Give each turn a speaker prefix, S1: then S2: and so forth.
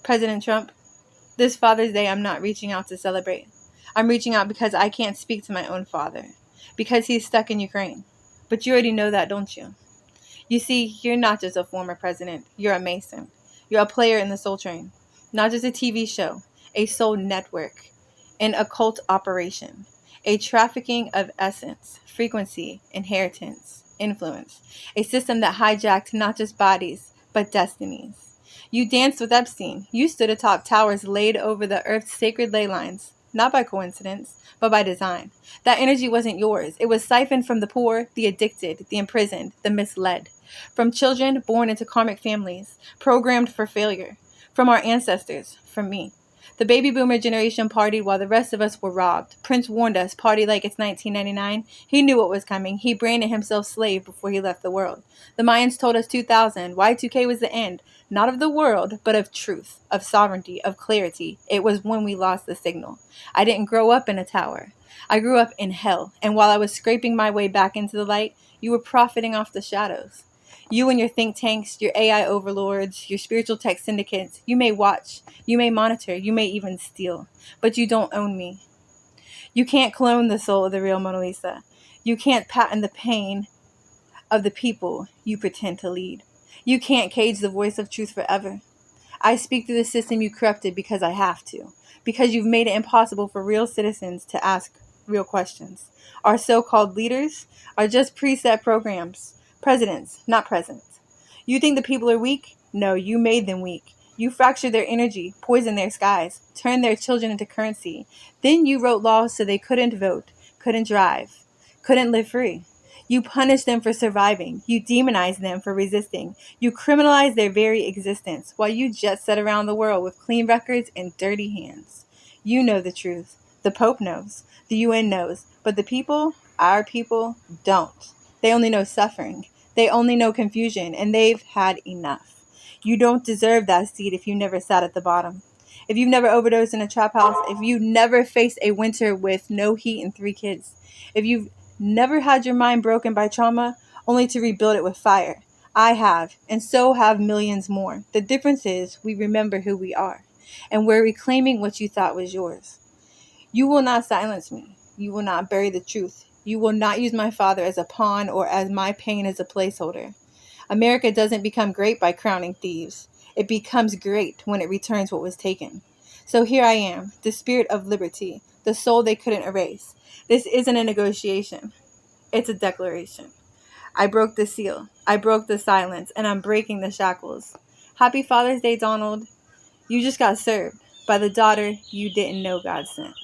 S1: President Trump, this Father's Day, I'm not reaching out to celebrate. I'm reaching out because I can't speak to my own father, because he's stuck in Ukraine. But you already know that, don't you? You see, you're not just a former president. You're a Mason. You're a player in the Soul Train. Not just a TV show, a soul network, an occult operation, a trafficking of essence, frequency, inheritance, influence, a system that hijacked not just bodies, but destinies. You danced with Epstein. You stood atop towers laid over the earth's sacred ley lines, not by coincidence, but by design. That energy wasn't yours. It was siphoned from the poor, the addicted, the imprisoned, the misled. From children born into karmic families, programmed for failure. From our ancestors, from me. The baby boomer generation partied while the rest of us were robbed. Prince warned us, party like it's 1999. He knew what was coming. He branded himself slave before he left the world. The Mayans told us 2000. Y2K was the end. Not of the world, but of truth, of sovereignty, of clarity. It was when we lost the signal. I didn't grow up in a tower. I grew up in hell. And while I was scraping my way back into the light, you were profiting off the shadows. You and your think tanks, your AI overlords, your spiritual tech syndicates, you may watch, you may monitor, you may even steal, but you don't own me. You can't clone the soul of the real Mona Lisa. You can't patent the pain of the people you pretend to lead. You can't cage the voice of truth forever. I speak through the system you corrupted because I have to, because you've made it impossible for real citizens to ask real questions. Our so-called leaders are just preset programs. Presidents, not presents. You think the people are weak? No, you made them weak. You fractured their energy, poisoned their skies, turned their children into currency. Then you wrote laws so they couldn't vote, couldn't drive, couldn't live free. You punished them for surviving. You demonized them for resisting. You criminalized their very existence while you jet set around the world with clean records and dirty hands. You know the truth. The Pope knows. The UN knows. But the people, our people, don't. They only know suffering. They only know confusion, and they've had enough. You don't deserve that seat if you never sat at the bottom. If you've never overdosed in a trap house, if you never faced a winter with no heat and 3 kids, if you've never had your mind broken by trauma only to rebuild it with fire, I have, and so have millions more. The difference is we remember who we are, and we're reclaiming what you thought was yours. You will not silence me. You will not bury the truth. You will not use my father as a pawn or as my pain as a placeholder. America doesn't become great by crowning thieves. It becomes great when it returns what was taken. So here I am, the spirit of liberty, the soul they couldn't erase. This isn't a negotiation. It's a declaration. I broke the seal. I broke the silence, and I'm breaking the shackles. Happy Father's Day, Donald. You just got served by the daughter you didn't know God sent.